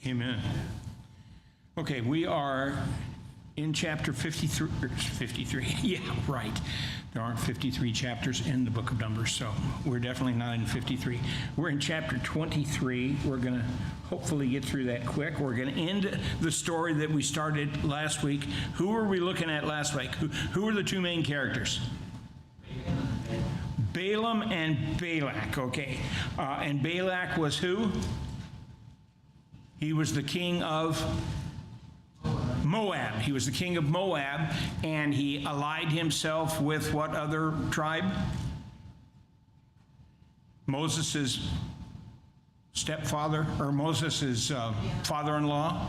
Amen. Okay, we are in chapter 53. 53. Yeah, right. There aren't 53 chapters in the book of Numbers, so we're definitely not in 53. We're in chapter 23. We're going to hopefully get through that quick. We're going to end the story that we started last week. Who were we looking at last week? Who were the two main characters? Balaam and Balak, okay. And Balak was who? He was the king of Moab. He was the king of Moab, and he allied himself with what other tribe? Moses' stepfather, or Moses' father-in-law?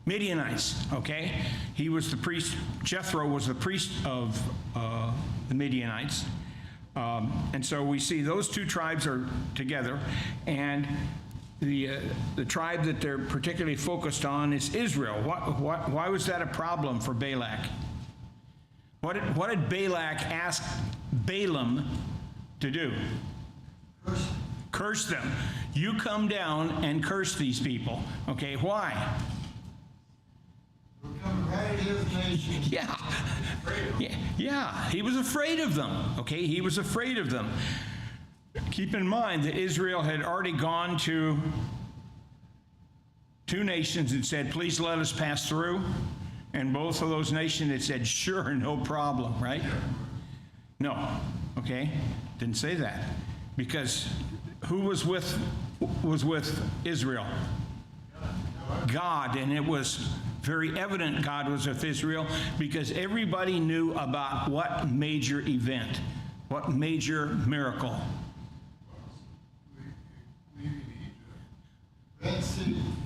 Midianites, okay? He was the priest, Jethro was the priest of the Midianites. And so we see those two tribes are together, and the tribe that they're particularly focused on is Israel. Why was that a problem for Balak? What did Balak ask Balaam to do? Curse them. You come down and curse these people. Okay, why? Yeah. Yeah, he was afraid of them. Okay, he was afraid of them. Keep in mind that Israel had already gone to two nations and said, please let us pass through. And both of those nations had said, sure, no problem, right? No, okay, didn't say that. Because who was with Israel? God, and it was very evident God was with Israel because everybody knew about what major event, what major miracle.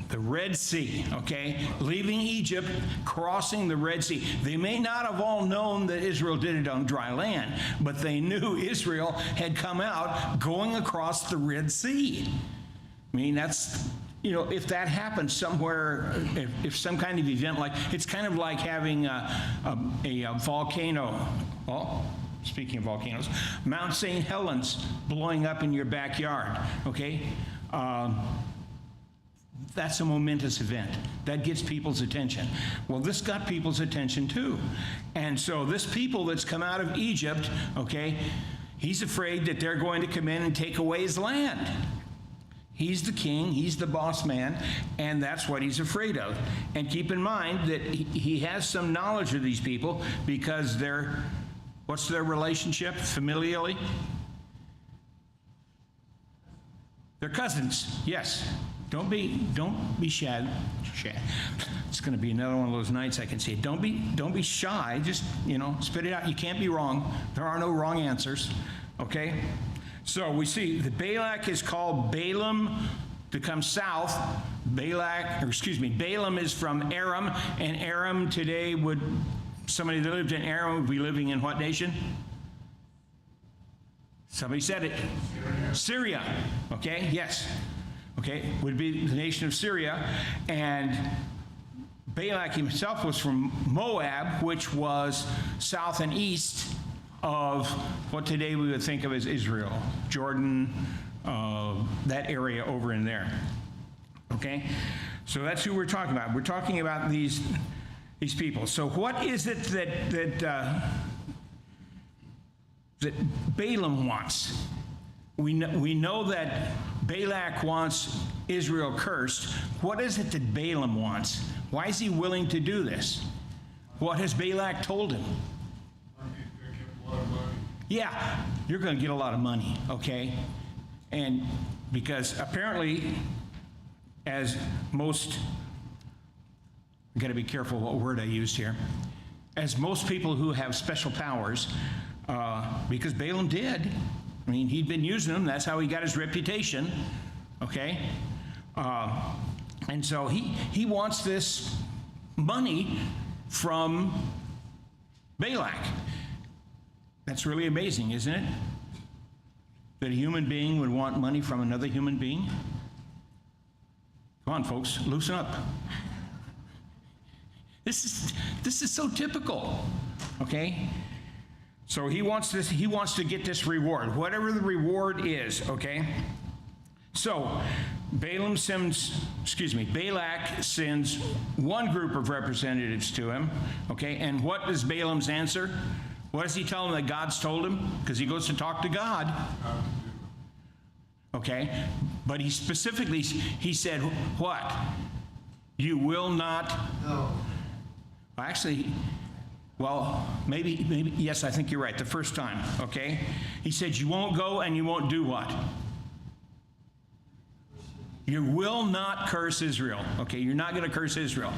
The Red Sea, okay? Leaving Egypt, crossing the Red Sea. They may not have all known that Israel did it on dry land, but they knew Israel had come out going across the Red Sea. I mean, that's, you know, if that happens somewhere, if some kind of event like, it's kind of like having a volcano. Well, speaking of volcanoes, Mount St. Helens blowing up in your backyard, okay? That's a momentous event. That gets people's attention. Well, this got people's attention too. And so this people that's come out of Egypt, okay, he's afraid that they're going to come in and take away his land. He's the king, he's the boss man, and that's what he's afraid of. And keep in mind that he has some knowledge of these people because they're, what's their relationship familially? They're cousins, yes. Don't be shy. It's going to be another one of those nights I can see. Don't be shy. Just, you know, spit it out. You can't be wrong. There are no wrong answers. Okay? So we see that Balak is called Balaam to come south. Balaam is from Aram, and Aram today would, somebody that lived in Aram would be living in what nation? Somebody said it. Syria. Okay? Yes. Okay, would be the nation of Syria, and Balak himself was from Moab, which was south and east of what today we would think of as Israel, Jordan, that area over in there. Okay, so that's who we're talking about. We're talking about these people. So what is it that Balaam wants? We know that Balak wants Israel cursed. What is it that Balaam wants? Why is he willing to do this? What has Balak told him? Yeah, you're going to get a lot of money, okay? And because apparently, as most, I've got to be careful what word I used here, as most people who have special powers, because Balaam did, I mean, he'd been using them. That's how he got his reputation, okay? And so he wants this money from Balak. That's really amazing, isn't it? That a human being would want money from another human being? Come on, folks, loosen up. This is so typical, okay? So he wants this, he wants to get this reward, whatever the reward is, okay? So Balak sends one group of representatives to him, okay, and what is Balaam's answer? What does he tell him that God's told him? Because he goes to talk to God. Okay, but he specifically, he said, what? You will not? No. Actually, well, maybe, yes, I think you're right, the first time, okay? He said, you won't go and you won't do what? You will not curse Israel, okay? You're not going to curse Israel.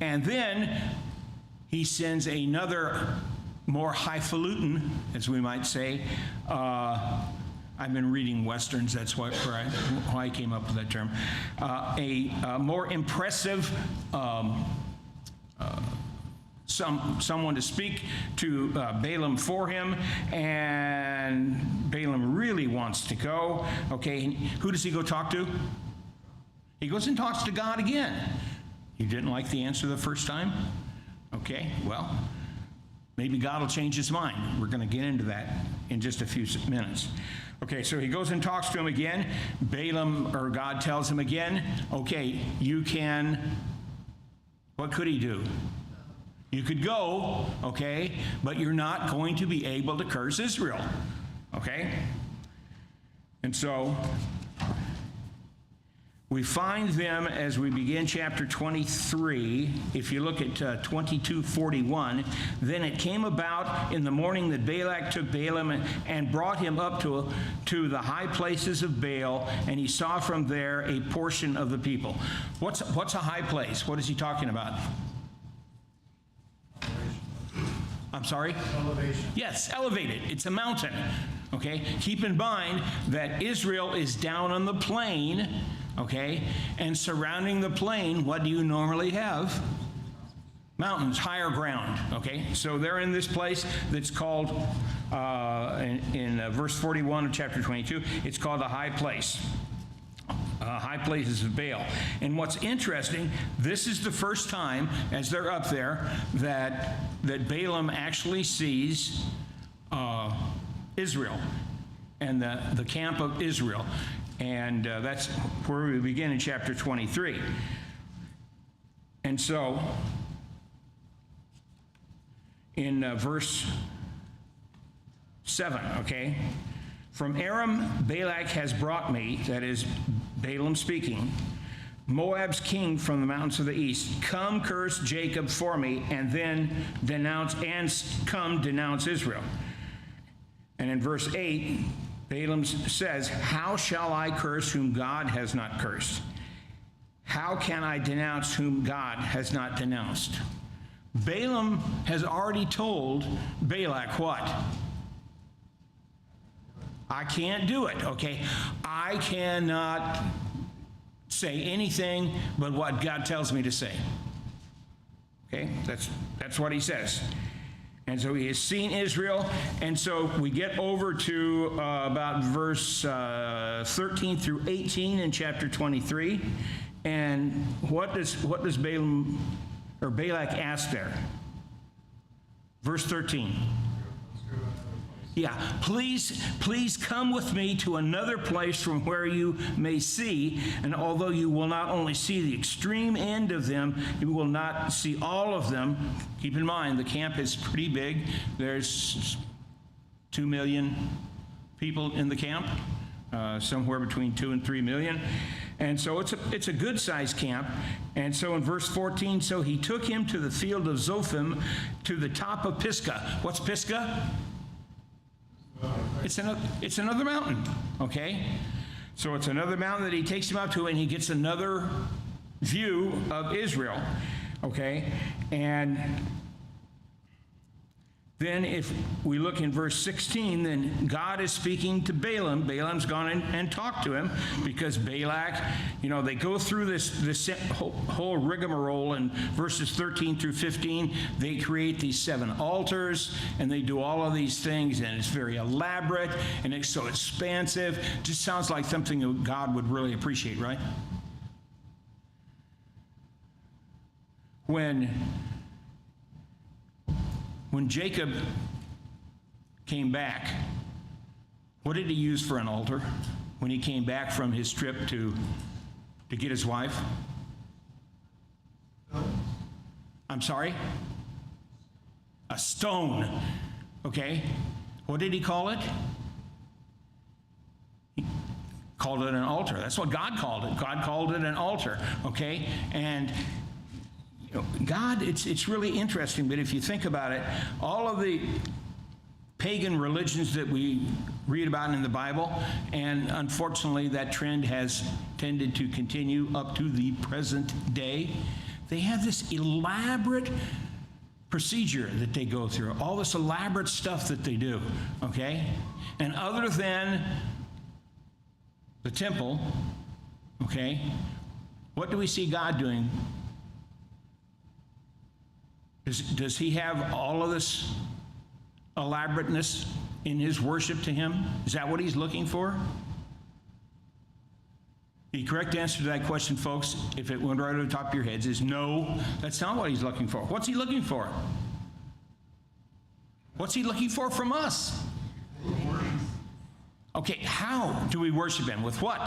And then he sends another more highfalutin, as we might say. I've been reading Westerns, that's why I came up with that term. A more impressive someone to speak to Balaam for him, and Balaam really wants to go. Okay, who does he go talk to? He goes and talks to God again. You didn't like the answer the first time? Okay, well, maybe God will change his mind. We're going to get into that in just a few minutes. Okay, so he goes and talks to him again. Balaam, or God tells him again, okay, you can, what could he do? You could go, okay, but you're not going to be able to curse Israel, okay? And so we find them as we begin chapter 23. If you look at 22:41, then it came about in the morning that Balak took Balaam and brought him up to the high places of Baal, and he saw from there a portion of the people. What's a high place? What is he talking about? I'm sorry? Elevation. Yes, elevated. It's a mountain. Okay? Keep in mind that Israel is down on the plain, okay? And surrounding the plain, what do you normally have? Mountains, higher ground, okay? So they're in this place that's called, in verse 41 of chapter 22, it's called a high place. High places of Baal. And what's interesting, this is the first time, as they're up there, that Balaam actually sees Israel and the camp of Israel. And that's where we begin in chapter 23. And so, in verse 7, okay? From Aram, Balak has brought me, that is Balaam speaking, Moab's king from the mountains of the east. Come curse Jacob for me, and then denounce Israel. And in verse 8, Balaam says, how shall I curse whom God has not cursed? How can I denounce whom God has not denounced? Balaam has already told Balak what? I can't do it, okay? I cannot say anything but what God tells me to say. Okay? That's what he says. And so he has seen Israel, and so we get over to about verse 13 through 18 in chapter 23. And what does Balaam or Balak ask there? Verse 13. Yeah, please come with me to another place from where you may see, and although you will not only see the extreme end of them, you will not see all of them. Keep in mind, the camp is pretty big. There's 2 million people in the camp, somewhere between 2 and 3 million. And so it's a good-sized camp. And so in verse 14, so he took him to the field of Zophim, to the top of Pisgah. What's Pisgah? It's another mountain, okay? So it's another mountain that he takes him up to, and he gets another view of Israel, okay? And then if we look in verse 16, then God is speaking to Balaam. Balaam's gone and talked to him because Balak, they go through this whole rigmarole in verses 13 through 15. They create these 7 altars, and they do all of these things, and it's very elaborate, and it's so expansive. Just sounds like something that God would really appreciate, right? When Jacob came back, what did he use for an altar when he came back from his trip to to get his wife? I'm sorry? A stone. Okay. What did he call it? He called it an altar. That's what God called it. God called it an altar. Okay. And God, it's really interesting, but if you think about it, all of the pagan religions that we read about in the Bible, and unfortunately that trend has tended to continue up to the present day, they have this elaborate procedure that they go through, all this elaborate stuff that they do, okay? And other than the temple, okay, what do we see God doing? Does he have all of this elaborateness in his worship to him? Is that what he's looking for? The correct answer to that question, folks, if it went right over the top of your heads, is no, that's not what he's looking for. What's he looking for? What's he looking for from us? Okay, how do we worship him? With what?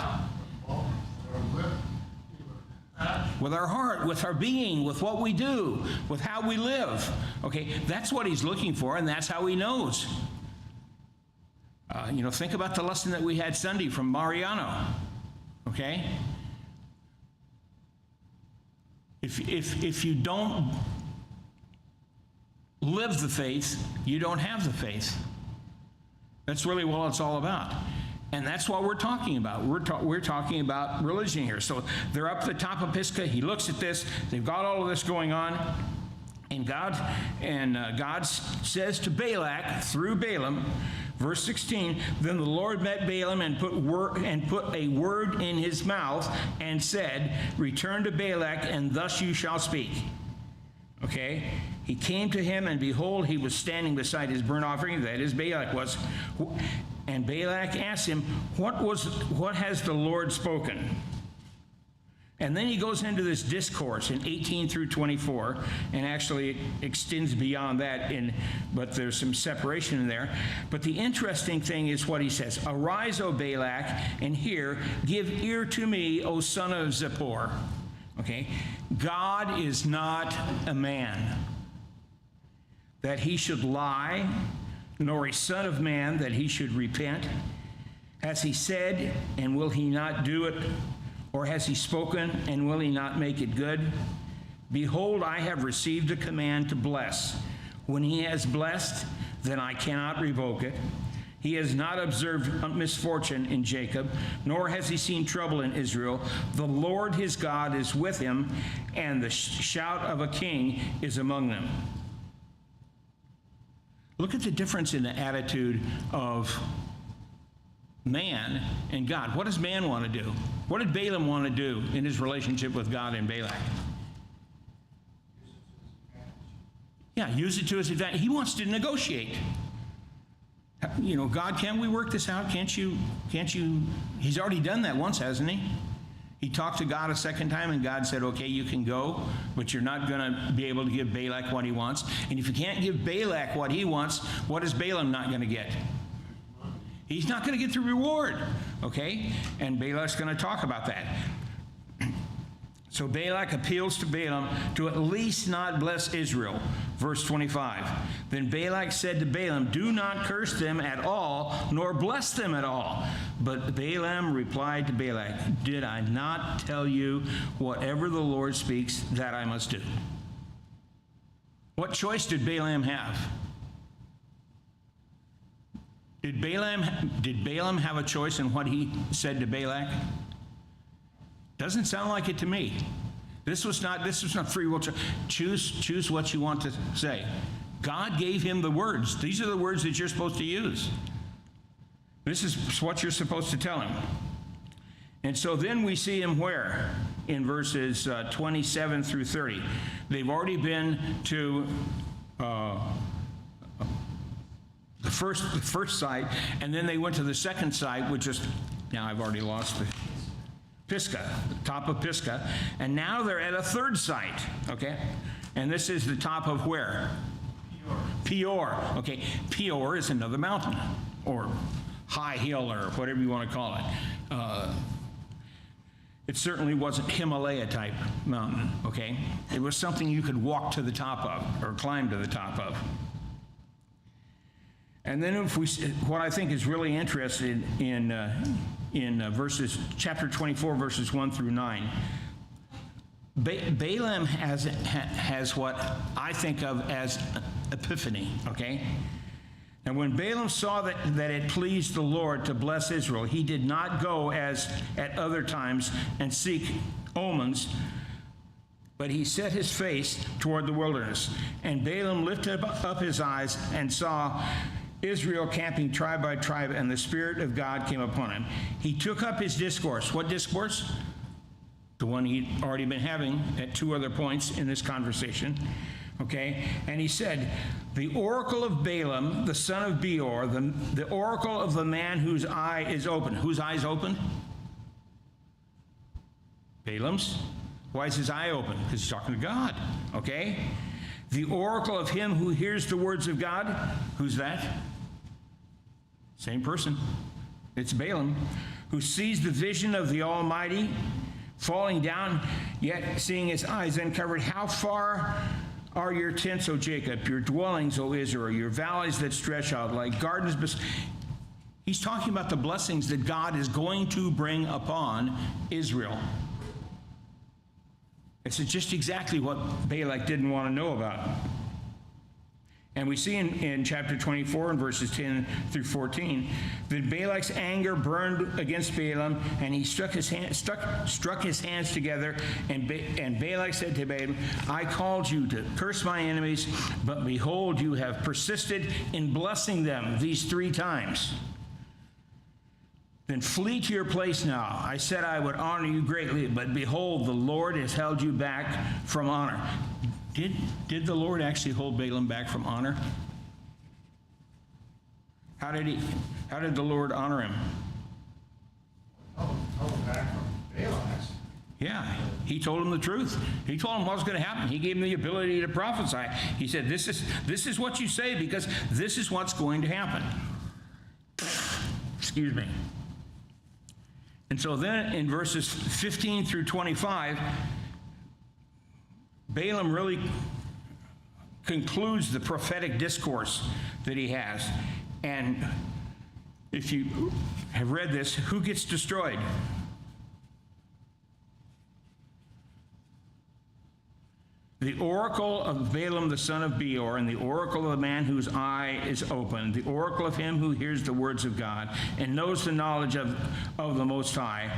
With our heart, with our being, with what we do, with how we live. Okay, that's what he's looking for, and that's how he knows. Think about the lesson that we had Sunday from Mariano. Okay? If you don't live the faith, you don't have the faith. That's really what it's all about. And that's what we're talking about. We're talking about religion here. So they're up at the top of Pisgah. He looks at this. They've got all of this going on. And God says to Balak through Balaam, verse 16, then the Lord met Balaam and put a word in his mouth and said, return to Balak, and thus you shall speak. Okay? He came to him, and behold, he was standing beside his burnt offering, that is, Balak was. And Balak asked him, what has the Lord spoken? And then he goes into this discourse in 18 through 24, and actually it extends beyond that, but there's some separation in there. But the interesting thing is what he says. Arise, O Balak, and hear, give ear to me, O son of Zippor. Okay? God is not a man that he should lie, nor a son of man that he should repent. Has he said, and will he not do it? Or has he spoken, and will he not make it good? Behold, I have received a command to bless. When he has blessed, then I cannot revoke it. He has not observed misfortune in Jacob, nor has he seen trouble in Israel. The Lord his God is with him, and the shout of a king is among them. Look at the difference in the attitude of man and God. What does man want to do? What did Balaam want to do in his relationship with God and Balak? Yeah, use it to his advantage. He wants to negotiate. God, can't we work this out? Can't you? He's already done that once, hasn't he? He talked to God a second time, and God said, okay, you can go, but you're not going to be able to give Balak what he wants. And if you can't give Balak what he wants, what is Balaam not going to get? He's not going to get the reward, okay? And Balak's going to talk about that. So Balak appeals to Balaam to at least not bless Israel. Verse 25. Then Balak said to Balaam, do not curse them at all, nor bless them at all. But Balaam replied to Balak, did I not tell you whatever the Lord speaks, that I must do? What choice did Balaam have? Did Balaam have a choice in what he said to Balak? Doesn't sound like it to me. This was not free will. Choose what you want to say. God gave him the words. These are the words that you're supposed to use. This is what you're supposed to tell him. And so then we see him where? In verses 27 through 30. They've already been to the first site, and then they went to the second site, which is, now I've already lost the Pisgah, the top of Pisgah, and now they're at a third site, okay? And this is the top of where? Peor. Okay, Peor is another mountain, or high hill, or whatever you want to call it. It certainly wasn't Himalaya-type mountain, okay? It was something you could walk to the top of or climb to the top of. And then if we, what I think is really interesting in chapter 24, verses 1 through 9, Balaam has what I think of as epiphany, okay? And when Balaam saw that it pleased the Lord to bless Israel, he did not go as at other times and seek omens, but he set his face toward the wilderness. And Balaam lifted up his eyes and saw Israel camping tribe by tribe, and the Spirit of God came upon him. He took up his discourse. What discourse? The one he'd already been having at two other points in this conversation. Okay? And he said, the oracle of Balaam, the son of Beor, the oracle of the man whose eye is open. Whose eye is open? Balaam's. Why is his eye open? Because he's talking to God. Okay? The oracle of him who hears the words of God. Who's that? Same person. It's Balaam. Who sees the vision of the Almighty falling down, yet seeing his eyes uncovered. How far are your tents, O Jacob, your dwellings, O Israel, your valleys that stretch out like gardens? He's talking about the blessings that God is going to bring upon Israel. It's just exactly what Balak didn't want to know about. And we see in chapter 24 and verses 10 through 14 that Balak's anger burned against Balaam, and he struck his hands together, and Balak said to Balaam, I called you to curse my enemies, but behold, you have persisted in blessing them these 3 times. Then flee to your place now. I said I would honor you greatly, but behold, the Lord has held you back from honor. Did the Lord actually hold Balaam back from honor? How did the Lord honor him? Held back from Balak. Yeah, he told him the truth. He told him what was going to happen. He gave him the ability to prophesy. He said, this is what you say, because this is what's going to happen. Excuse me. And so then in verses 15 through 25, Balaam really concludes the prophetic discourse that he has. And if you have read this, who gets destroyed? The oracle of Balaam the son of Beor, and the oracle of the man whose eye is open, the oracle of him who hears the words of God and knows the knowledge of the Most High,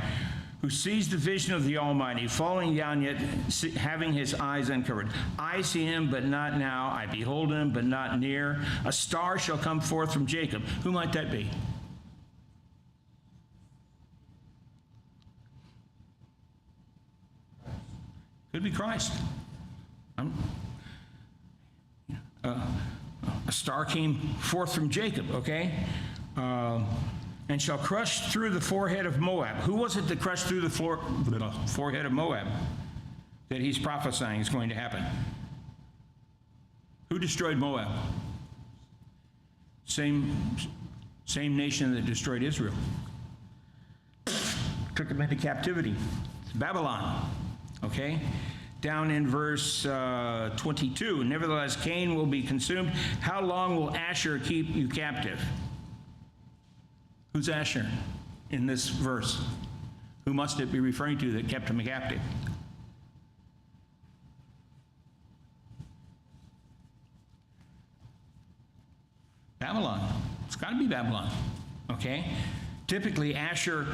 who sees the vision of the Almighty, falling down yet having his eyes uncovered. I see him, but not now. I behold him, but not near. A star shall come forth from Jacob. Who might that be? Could be Christ. A star came forth from Jacob, okay? And shall crush through the forehead of Moab. Who was it that crushed through the forehead of Moab that he's prophesying is going to happen? Who destroyed Moab? Same nation that destroyed Israel. Took them into captivity. It's Babylon, okay? Down in verse 22, nevertheless Cain will be consumed. How long will Asher keep you captive? Who's Asher in this verse? Who must it be referring to that kept him captive? Babylon. It's got to be Babylon, okay? Typically, Asher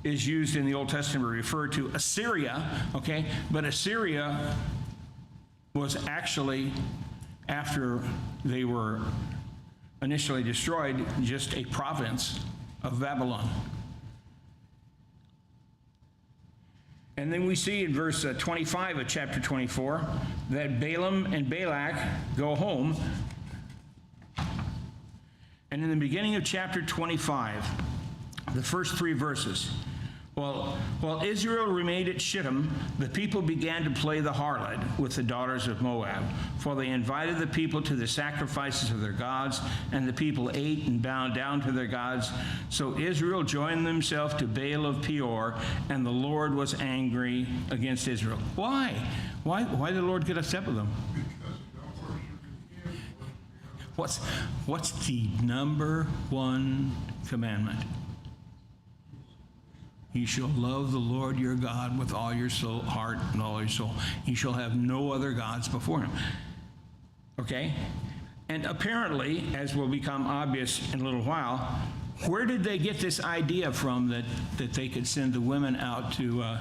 is used in the Old Testament to refer to Assyria, okay? But Assyria was actually, after they were initially destroyed, just a province of Babylon. And then we see in verse 25 of chapter 24 that Balaam and Balak go home. And in the beginning of chapter 25, the first 3 verses, While Israel remained at Shittim, the people began to play the harlot with the daughters of Moab, for they invited the people to the sacrifices of their gods, and the people ate and bowed down to their gods. So Israel joined themselves to Baal of Peor, and the Lord was angry against Israel. Why? Why did the Lord get upset with them? What's the number one commandment? You shall love the Lord your God with all your soul, heart, and all your soul. You shall have no other gods before him. Okay? And apparently, as will become obvious in a little while, where did they get this idea from that they could send the women out to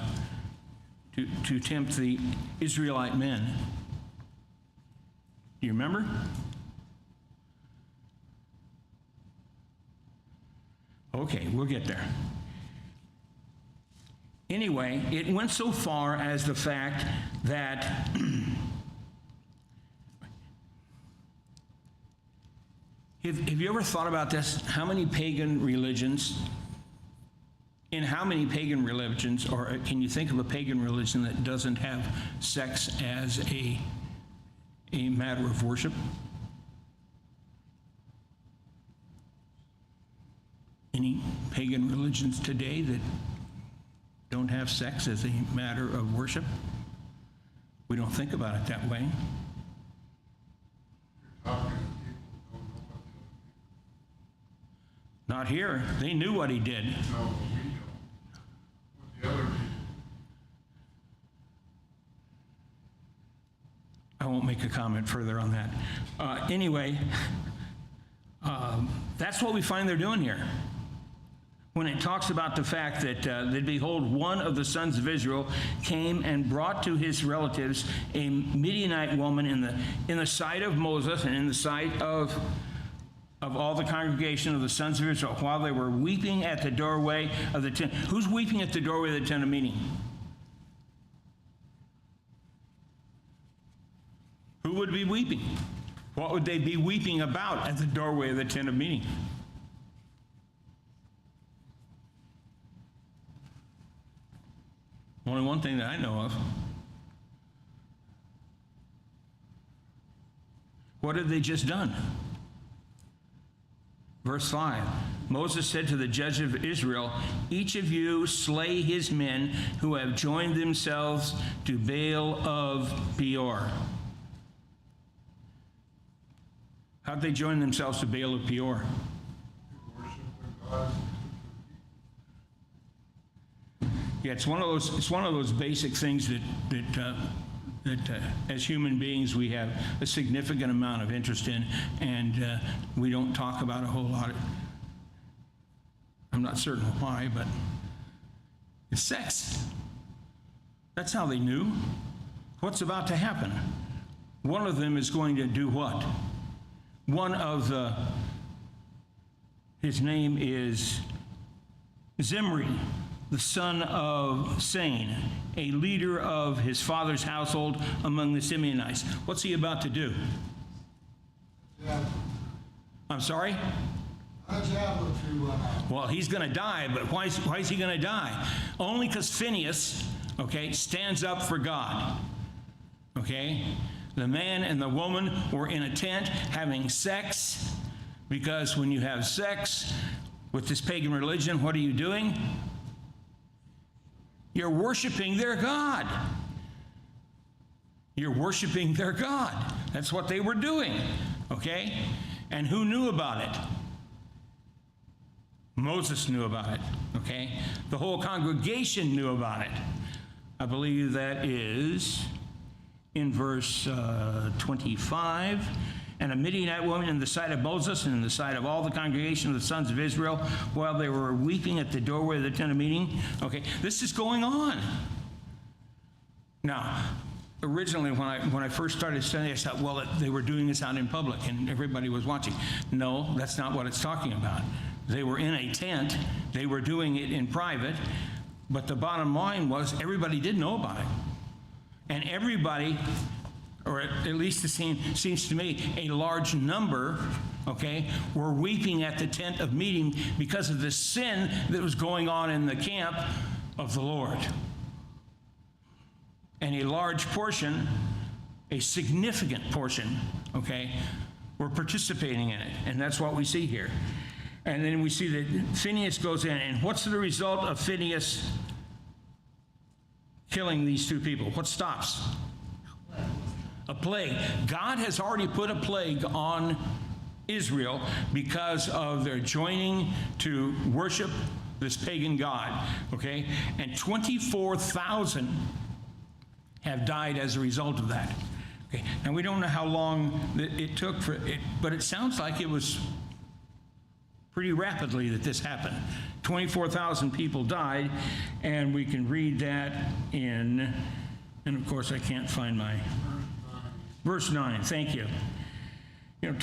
tempt the Israelite men? Do you remember? Okay, we'll get there. Anyway, it went so far as the fact that have you ever thought about this? How many pagan religions, or can you think of a pagan religion that doesn't have sex as a matter of worship? Any pagan religions today that don't have sex as a matter of worship? We don't think about it that way. Not here. They knew what he did. No, we don't. What the other people. I won't make a comment further on that. Anyway, that's what we find they're doing here. When it talks about the fact that behold, one of the sons of Israel came and brought to his relatives a Midianite woman in the sight of Moses and in the sight of all the congregation of the sons of Israel, while they were weeping at the doorway of the tent. Who's weeping at the doorway of the tent of meeting? Who would be weeping? What would they be weeping about at the doorway of the tent of meeting? Only one thing that I know of. What had they just done? Verse 5, Moses said to the judge of Israel, each of you slay his men who have joined themselves to Baal of Peor. How'd they join themselves to Baal of Peor? Yeah, it's one of those basic things that as human beings we have a significant amount of interest in, and we don't talk about a whole lot. I'm not certain why, but it's sex. That's how they knew. What's about to happen? One of them is going to do what? His name is Zimri, the son of Sain, a leader of his father's household among the Simeonites. What's he about to do? Yeah. I'm sorry? Well, he's going to die, but why is he going to die? Only because Phineas, okay, stands up for God. Okay? The man and the woman were in a tent having sex, because when you have sex with this pagan religion, what are you doing? You're worshiping their God. You're worshiping their God. That's what they were doing, okay? And who knew about it? Moses knew about it, okay? The whole congregation knew about it. I believe that is in verse 25. And a Midianite woman in the sight of Moses and in the sight of all the congregation of the sons of Israel, while they were weeping at the doorway of the tent of meeting. Okay, this is going on. Now, originally when I first started studying, I thought, well, they were doing this out in public and everybody was watching. No, that's not what it's talking about. They were in a tent. They were doing it in private. But the bottom line was everybody did know about it. And everybody, or at least it seems to me, a large number, okay, were weeping at the tent of meeting because of the sin that was going on in the camp of the Lord. And a large portion, a significant portion, okay, were participating in it. And that's what we see here. And then we see that Phinehas goes in, and what's the result of Phinehas killing these two people? What stops? A plague. God has already put a plague on Israel because of their joining to worship this pagan god, okay? And 24,000 have died as a result of that. Okay, now we don't know how long it took for it, but it sounds like it was pretty rapidly that this happened. 24,000 people died, and we can read that in, and of course I can't find my, verse 9, thank you. You know,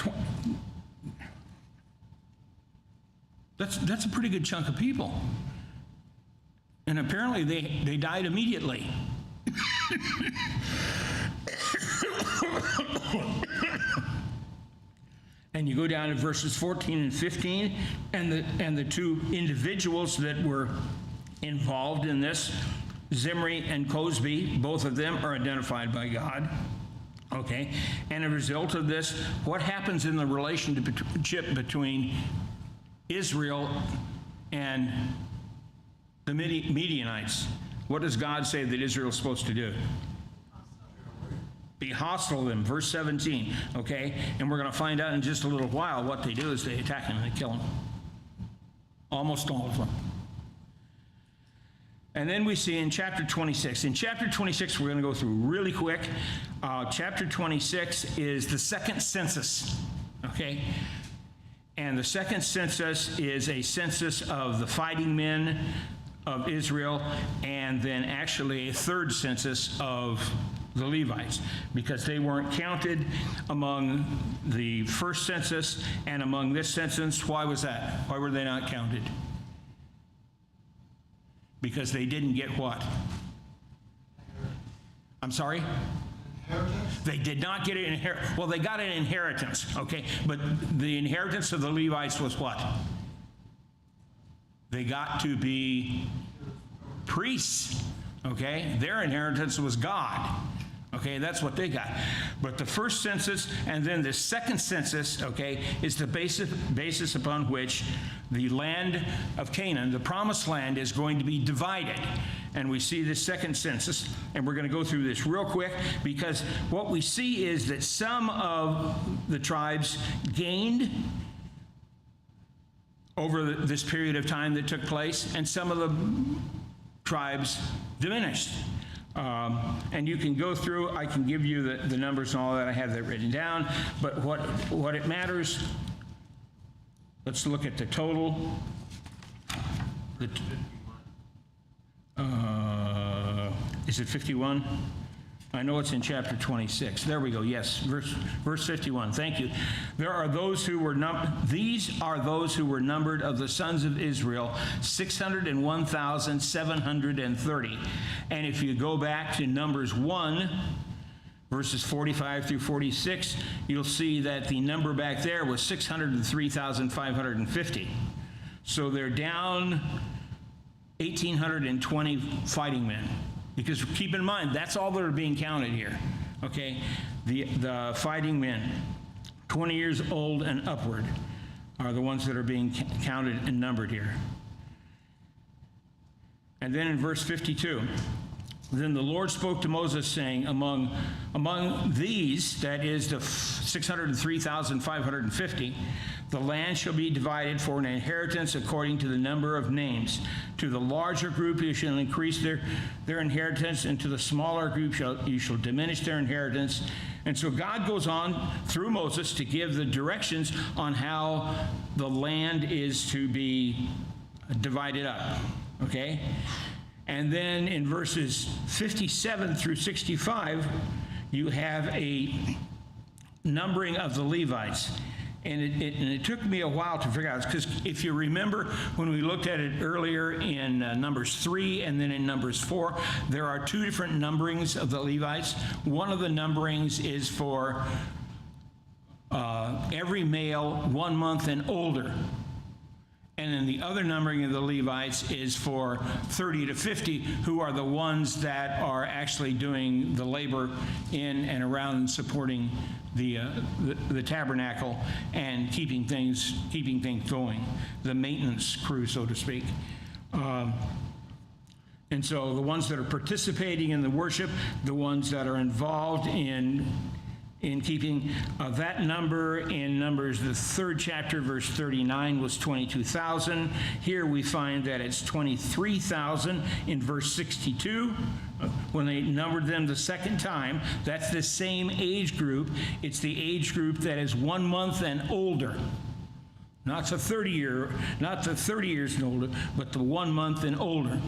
that's a pretty good chunk of people. And apparently they died immediately. And you go down to verses 14 and 15, and the two individuals that were involved in this, Zimri and Cosby, both of them are identified by God. Okay, and as a result of this, what happens in the relationship between Israel and the Midianites? What does God say that Israel is supposed to do? Be hostile to them, verse 17, okay? And we're going to find out in just a little while what they do is they attack them and they kill them. Almost all of them. And then we see in chapter 26. In chapter 26, we're going to go through really quick. Chapter 26 is the second census, okay? And the second census is a census of the fighting men of Israel, and then actually a third census of the Levites, because they weren't counted among the first census and among this census. Why was that? Why were they not counted? Because they didn't get what? I'm sorry? Inheritance? They did not get an inheritance. Well, they got an inheritance, okay? But the inheritance of the Levites was what? They got to be priests, okay? Their inheritance was God. Okay, that's what they got. But the first census and then the second census, okay, is the basis upon which the land of Canaan, the promised land, is going to be divided. And we see the second census, and we're going to go through this real quick, because what we see is that some of the tribes gained over this period of time that took place, and some of the tribes diminished. And you can go through, I can give you the numbers and all that, I have that written down, but what it matters, let's look at the total. Is it 51? I know it's in chapter 26. There we go. Yes, verse 51. Thank you. There are those who were these are those who were numbered of the sons of Israel, 601,730. And if you go back to Numbers 1, verses 45 through 46, you'll see that the number back there was 603,550. So they're down 1,820 fighting men. Because keep in mind, that's all that are being counted here, okay? The fighting men, 20 years old and upward, are the ones that are being counted and numbered here. And then in verse 52, then the Lord spoke to Moses, saying, among these, that is the 603,550, the land shall be divided for an inheritance according to the number of names. To the larger group you shall increase their inheritance, and to the smaller group you shall diminish their inheritance. And so God goes on through Moses to give the directions on how the land is to be divided up, okay? And then in verses 57 through 65, you have a numbering of the Levites. And it took me a while to figure out, because if you remember when we looked at it earlier in Numbers 3 and then in Numbers 4, there are two different numberings of the Levites. One of the numberings is for every male 1 month and older. And then the other numbering of the Levites is for 30 to 50, who are the ones that are actually doing the labor in and around and supporting the tabernacle and keeping things going, the maintenance crew, so to speak. And so the ones that are participating in the worship, the ones that are involved in keeping that number in Numbers, the 3rd chapter, verse 39, was 22,000. Here we find that it's 23,000 in verse 62. When they numbered them the second time, that's the same age group. It's the age group that is 1 month and older. Not the 30 years and older, but the 1 month and older.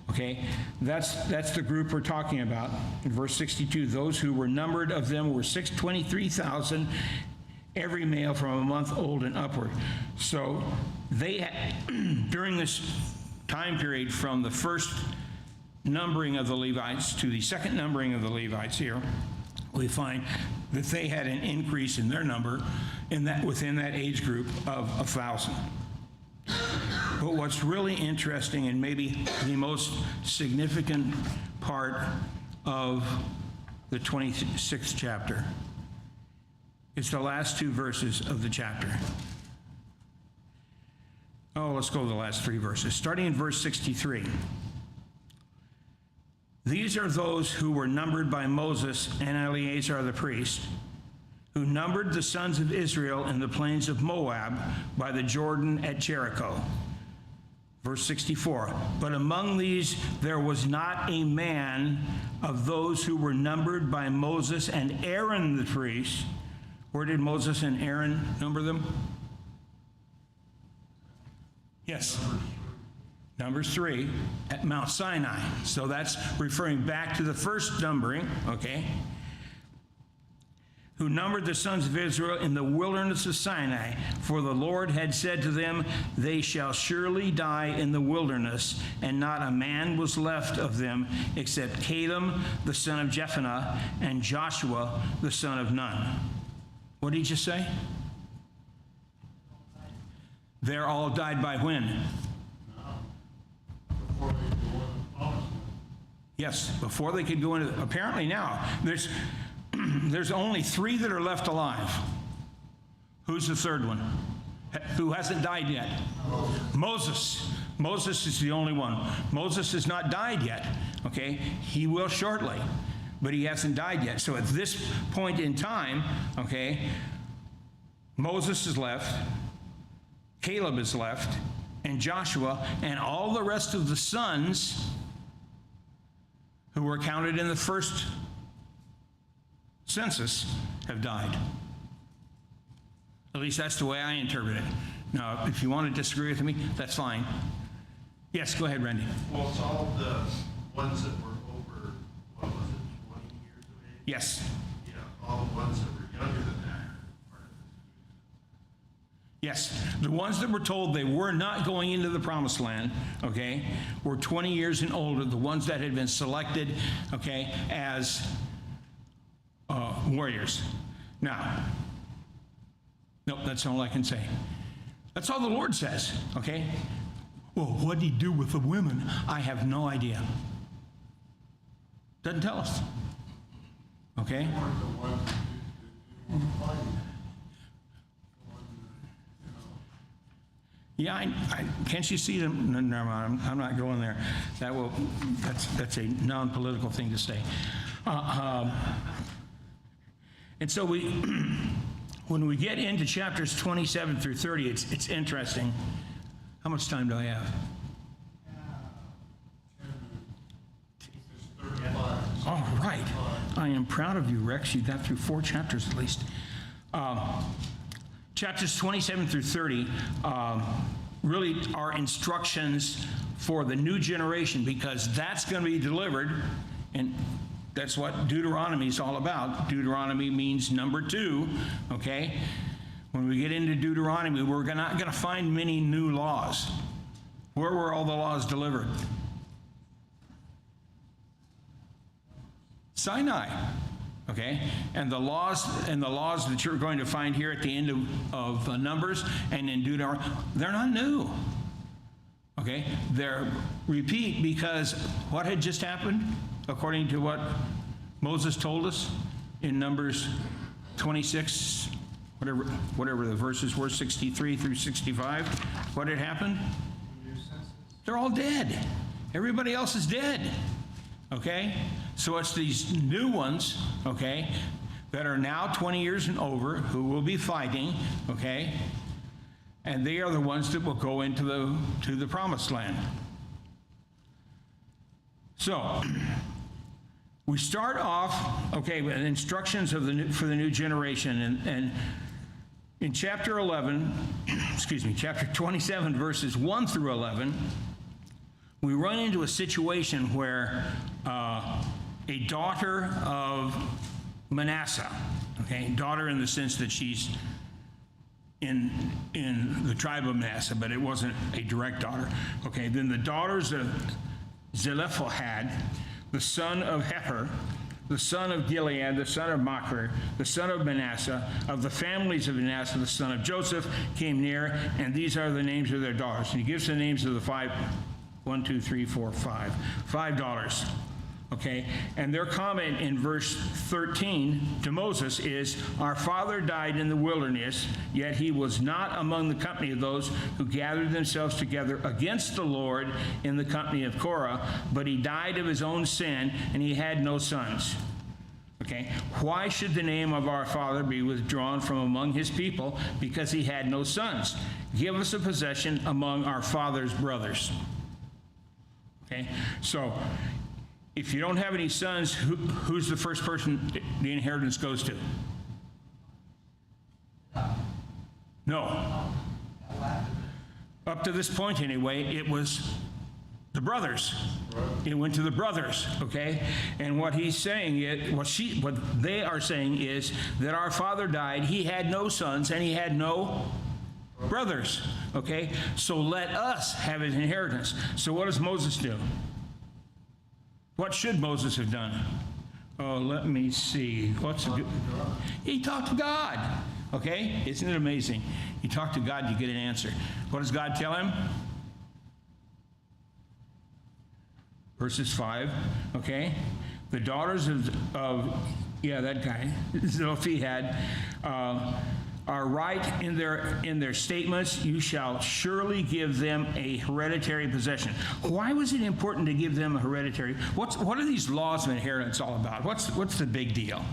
Okay, that's the group we're talking about. In verse 62, those who were numbered of them were 623,000, every male from a month old and upward. So they, during this time period from the first numbering of the Levites to the second numbering of the Levites here, we find that they had an increase in their number within that age group of 1,000. But what's really interesting, and maybe the most significant part of the 26th chapter, is the last 2 verses of the chapter. Oh, let's go to the last 3 verses. Starting in verse 63. These are those who were numbered by Moses and Eleazar the priest, who numbered the sons of Israel in the plains of Moab by the Jordan at Jericho. Verse 64, but among these there was not a man of those who were numbered by Moses and Aaron the priest. Where did Moses and Aaron number them? Yes. Numbers 3 at Mount Sinai. So that's referring back to the first numbering, okay? Who numbered the sons of Israel in the wilderness of Sinai, for the Lord had said to them, they shall surely die in the wilderness, and not a man was left of them except Caleb the son of Jephunneh and Joshua the son of Nun. What did he just say? They're all died by when? Before they go in the promised land. Yes, before they could go into, apparently now, there's only 3 that are left alive. Who's the third one? Who hasn't died yet? Moses. Moses is the only one. Moses has not died yet, okay? He will shortly, but he hasn't died yet. So at this point in time, okay, Moses is left, Caleb is left, and Joshua, and all the rest of the sons who were counted in the first census have died. At least that's the way I interpret it. Now, if you want to disagree with me, that's fine. Yes, go ahead, Randy. Well, it's all the ones that were over, what was it, 20 years of age? Yes. Yeah, all the ones that were younger than that are part of this. Yes, the ones that were told they were not going into the promised land, okay, were 20 years and older, the ones that had been selected, okay, as warriors. Now, nope, that's all I can say. That's all the Lord says, okay? Well, what did he do with the women? I have no idea. Doesn't tell us, okay? They weren't the ones that didn't want to fight. The ones that, you know. Yeah, can't you see them? No, never mind, I'm not going there. That's a non-political thing to say. And so when we get into chapters 27 through 30, it's interesting. How much time do I have? 10 minutes. It's 35. All right. I am proud of you, Rex. You got through 4 chapters at least. Chapters 27 through 30 really are instructions for the new generation, because that's going to be delivered, and that's what Deuteronomy is all about. Deuteronomy means number 2, okay? When we get into Deuteronomy, we're not going to find many new laws. Where were all the laws delivered? Sinai, okay? And the laws that you're going to find here at the end of Numbers and in Deuteronomy, they're not new. Okay? They're repeat because what had just happened, according to what Moses told us in Numbers 26, whatever the verses were, 63 through 65, what had happened? They're all dead. Everybody else is dead. Okay? So it's these new ones, okay, that are now 20 years and over who will be fighting, okay? And they are the ones that will go into the promised land. So, we start off, okay, with instructions of for the new generation. And in chapter 11, chapter 27, verses 1 through 11, we run into a situation where a daughter of Manasseh, okay, daughter in the sense that she's in the tribe of Manasseh, but it wasn't a direct daughter. Okay, then the daughters of Zelophehad, the son of Hefer, the son of Gilead, the son of Machir, the son of Manasseh, of the families of Manasseh, the son of Joseph, came near, and these are the names of their daughters. And he gives the names of the five daughters. Okay, and their comment in verse 13 to Moses is, our father died in the wilderness, yet he was not among the company of those who gathered themselves together against the Lord in the company of Korah, but he died of his own sin, and he had no sons. Okay, why should the name of our father be withdrawn from among his people? Because he had no sons. Give us a possession among our father's brothers. Okay, so if you don't have any sons, who's the first person the inheritance goes to? No. Up to this point, anyway, it was the brothers. It went to the brothers, okay? And what he's saying is, what they are saying is that our father died, he had no sons, and he had no brothers, okay? So let us have his inheritance. So what does Moses do? What should Moses have done? Oh, let me see. He talked to God. Okay? Isn't it amazing? You talk to God, you get an answer. What does God tell him? Verses 5. Okay? The daughters of that guy, Zelophehad, are right in their statements. You shall surely give them a hereditary possession. Why was it important to give them a hereditary? What are these laws of inheritance all about? What's the big deal?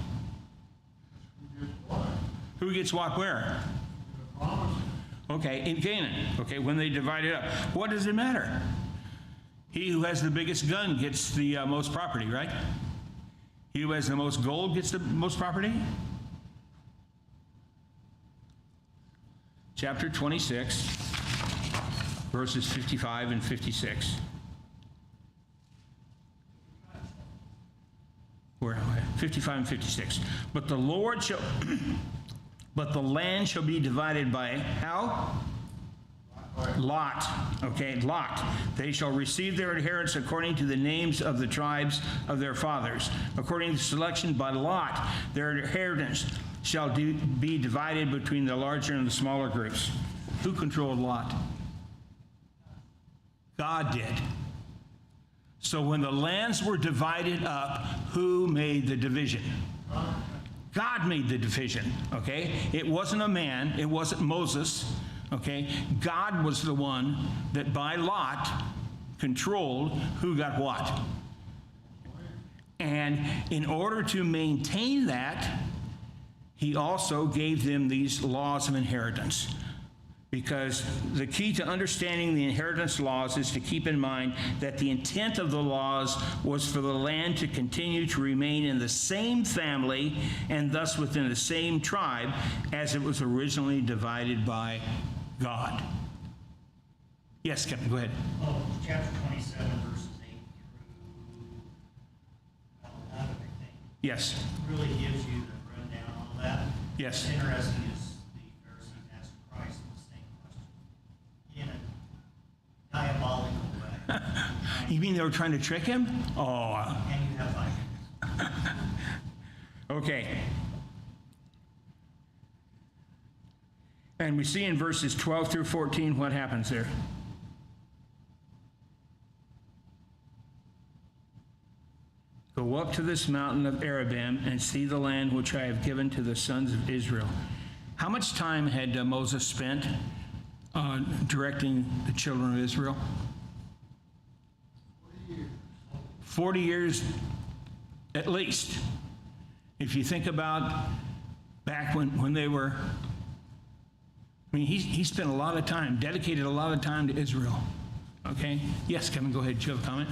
Who gets what where? Okay, in Canaan. Okay, when they divide it up. What does it matter? He who has the biggest gun gets the most property, right? He who has the most gold gets the most property? Chapter 26, verses 55 and 56. Where am I? 55 and 56. But the land shall be divided by how? Lot. Okay, Lot. They shall receive their inheritance according to the names of the tribes of their fathers. According to selection by Lot, their inheritance shall be divided between the larger and the smaller groups. Who controlled Lot? God did. So when the lands were divided up, who made the division? God made the division, okay? It wasn't a man, it wasn't Moses, okay? God was the one that by Lot controlled who got what. And in order to maintain that, he also gave them these laws of inheritance. Because the key to understanding the inheritance laws is to keep in mind that the intent of the laws was for the land to continue to remain in the same family and thus within the same tribe as it was originally divided by God. Yes, Kevin, go ahead. Oh, chapter 27, verses 8 through 11, I think. Yes. Really gives you the rundown on that. Yes. What's interesting is the Pharisees asked Christ the same question in a diabolical way. You mean they were trying to trick him? Oh. And you have 5 minutes. Okay. And we see in verses 12 through 14 what happens there. Go up to this mountain of Arabim and see the land which I have given to the sons of Israel. How much time had Moses spent directing the children of Israel? 40 years at least. If you think about back when they were, I mean, he spent a lot of time, dedicated a lot of time to Israel. Okay? Yes, Kevin, go ahead. Do you have a comment?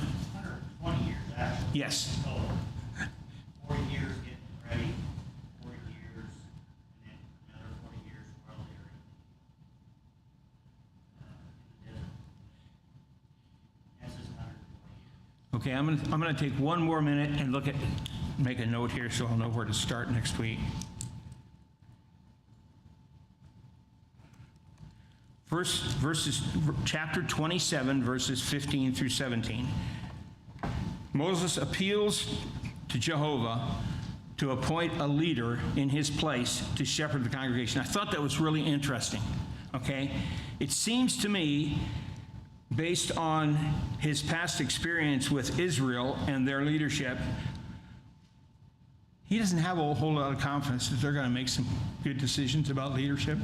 120 years, actually. Yes. So, 40 years getting ready, 40 years, and then another 40 years while they're in the desert. That's just 120 years. Okay, I'm gonna take one more minute and make a note here so I'll know where to start next week. Chapter 27, verses 15 through 17. Moses appeals to Jehovah to appoint a leader in his place to shepherd the congregation. I thought that was really interesting, okay? It seems to me, based on his past experience with Israel and their leadership, he doesn't have a whole lot of confidence that they're going to make some good decisions about leadership.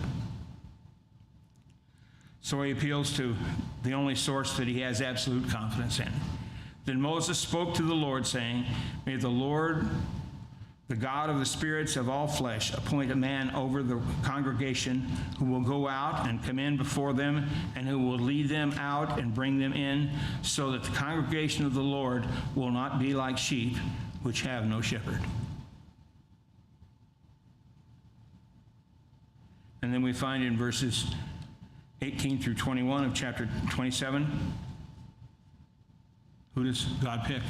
So he appeals to the only source that he has absolute confidence in. Then Moses spoke to the Lord, saying, "May the Lord, the God of the spirits of all flesh, appoint a man over the congregation who will go out and come in before them, and who will lead them out and bring them in, so that the congregation of the Lord will not be like sheep which have no shepherd." And then we find in verses 18 through 21 of chapter 27, who does God pick?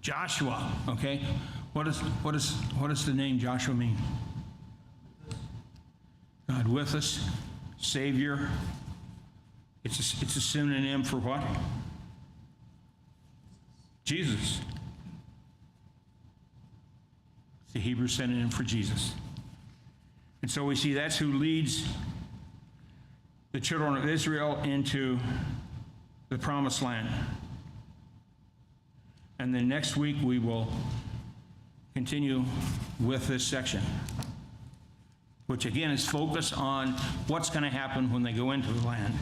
Joshua, okay? What does the name Joshua mean? God with us, Savior. It's a synonym for what? Jesus. It's the Hebrew synonym for Jesus. And so we see that's who leads the children of Israel into the promised land. And then next week we will continue with this section, which again is focused on what's going to happen when they go into the land.